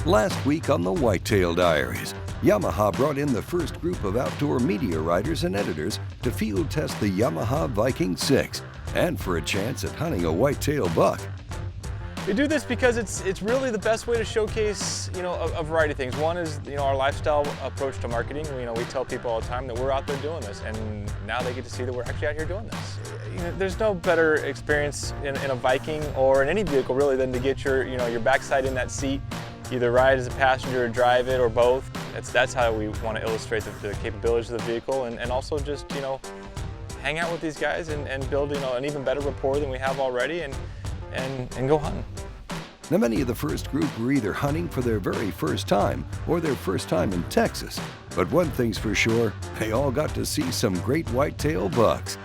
Last week on the Whitetail Diaries, Yamaha brought in the first group of outdoor media writers and editors to field test the Yamaha Viking 6 and for a chance at hunting a whitetail buck. We do this because it's really the best way to showcase, a variety of things. One is, our lifestyle approach to marketing. We tell people all the time that we're out there doing this, and now they get to see that we're actually out here doing this. There's no better experience in a Viking or in any vehicle really than to get your backside in that seat, either ride as a passenger or drive it or both. That's how we want to illustrate the capabilities of the vehicle, and also just, hang out with these guys and build, an even better rapport than we have already and go hunting. Now, many of the first group were either hunting for their very first time or their first time in Texas. But one thing's for sure, they all got to see some great whitetail bucks.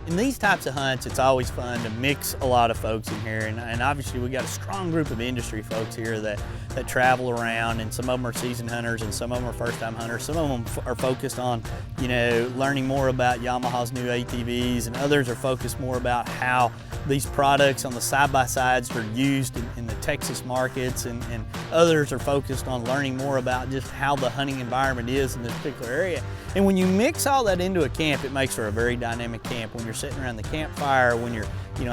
In these types of hunts, it's always fun to mix a lot of folks in here, and obviously we got a strong group of industry folks here that travel around, and some of them are seasoned hunters and some of them are first-time hunters. Some of them are focused on, learning more about Yamaha's new ATVs, and others are focused more about how these products on the side-by-sides are used in the Texas markets, and others are focused on learning more about just how the hunting environment is in this particular area. And when you mix all that into a camp, it makes for a very dynamic camp. When you're sitting around the campfire, when you're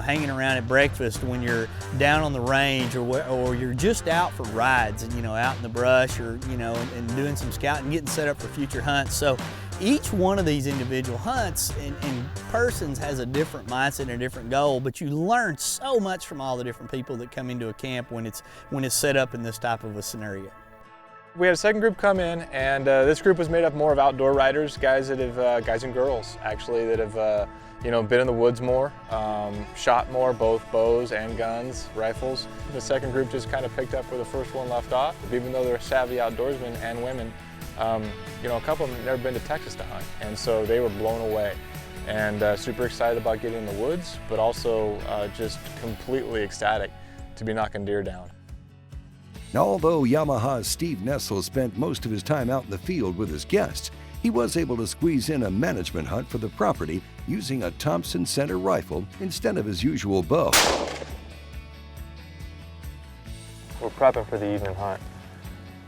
hanging around at breakfast, when you're down on the range, or you're just out for rides and out in the brush, or and doing some scouting, getting set up for future hunts. So each one of these individual hunts and persons has a different mindset and a different goal, but you learn so much from all the different people that come into a camp when it's set up in this type of a scenario. We had a second group come in, and this group was made up more of outdoor riders, guys and girls actually, that have been in the woods more, shot more, both bows and guns, rifles. The second group just kind of picked up where the first one left off. Even though they're savvy outdoorsmen and women, a couple of them had never been to Texas to hunt, and so they were blown away and super excited about getting in the woods, but also just completely ecstatic to be knocking deer down. Now, although Yamaha's Steve Nessl spent most of his time out in the field with his guests, he was able to squeeze in a management hunt for the property using a Thompson Center rifle instead of his usual bow. We're prepping for the evening hunt.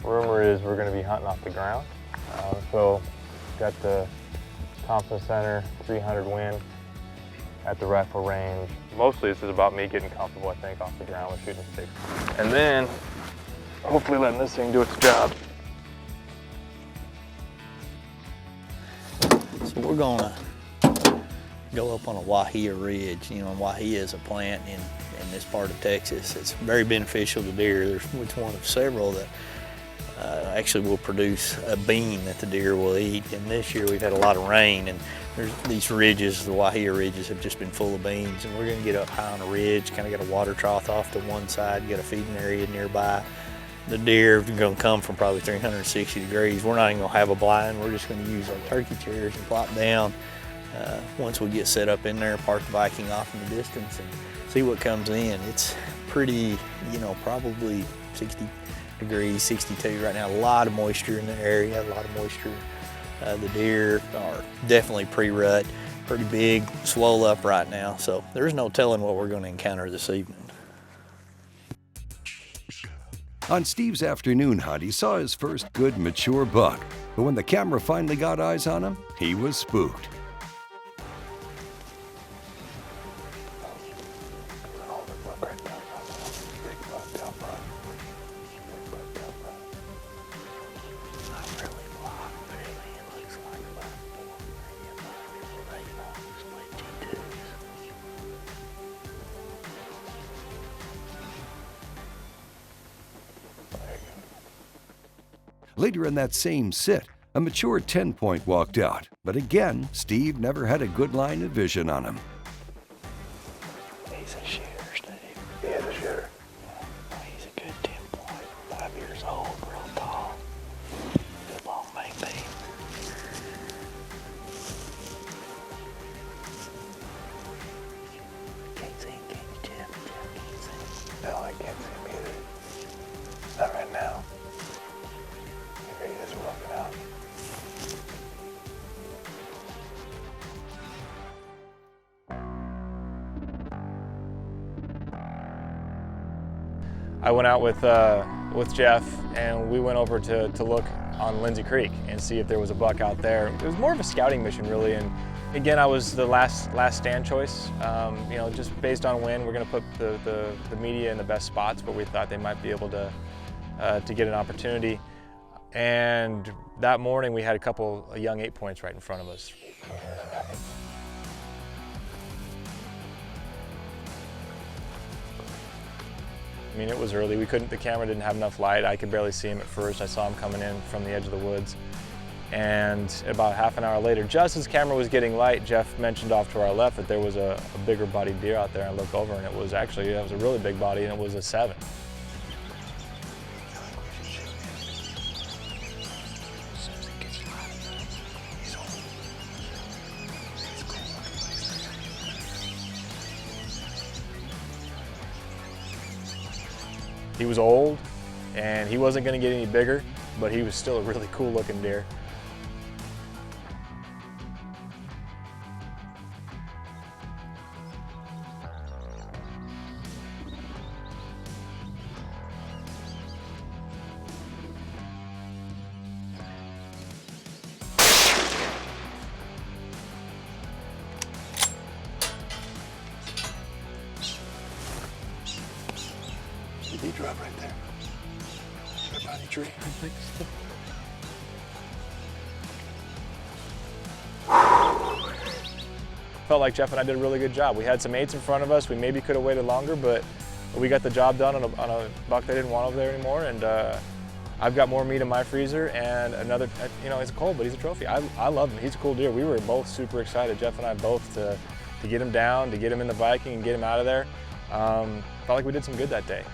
Rumor is we're going to be hunting off the ground. So got the Thompson Center 300 wind at the rifle range. Mostly this is about me getting comfortable, I think, off the ground with shooting sticks. And then hopefully letting this thing do its job. So we're gonna go up on a wahia ridge. Wahia is a plant in this part of Texas. It's very beneficial to deer. It's one of several that actually will produce a bean that the deer will eat. And this year we've had a lot of rain, and there's these ridges, the wahia ridges, have just been full of beans. And we're gonna get up high on a ridge, kind of get a water trough off to one side, get a feeding area nearby. The deer are going to come from probably 360 degrees. We're not even going to have a blind. We're just going to use our turkey chairs and plop down. Once we get set up in there, park the Viking off in the distance and see what comes in. It's pretty, probably 60 degrees, 62 right now. A lot of moisture in the area, a lot of moisture. The deer are definitely pre-rut, pretty big, swole up right now. So there's no telling what we're going to encounter this evening. On Steve's afternoon hunt, he saw his first good mature buck, but when the camera finally got eyes on him, he was spooked. Later in that same sit, a mature 10-point walked out, but again, Steve never had a good line of vision on him. He's a shooter, Steve. He is a shooter. Yeah. He's a good 10-point, 5 years old, real tall, good long main beam. Can't see him, can you, Jeff? Jeff can't see him. No, I can't see him either. Not right now. Maybe he's just walking out. I went out with with Jeff, and we went over to look on Lindsay Creek and see if there was a buck out there. It was more of a scouting mission, really, and again, I was the last stand choice. You know, just based on wind, we're going to put the media in the best spots where we thought they might be able to get an opportunity. And that morning, we had a couple of young 8-points right in front of us. I mean, it was early. The camera didn't have enough light. I could barely see him at first. I saw him coming in from the edge of the woods. And about half an hour later, just as camera was getting light, Jeff mentioned off to our left that there was a bigger bodied deer out there. I look over and it was a really big body, and it was a 7. He was old, and he wasn't going to get any bigger, but he was still a really cool looking deer. Did he drop right there? Right by the tree? I think so. Felt like Jeff and I did a really good job. We had some 8s in front of us. We maybe could have waited longer, but we got the job done on a buck they didn't want over there anymore. And I've got more meat in my freezer, and another, you know, he's a cold, but he's a trophy. I love him. He's a cool deer. We were both super excited, Jeff and I both, to get him down, to get him in the Viking and get him out of there. Felt like we did some good that day.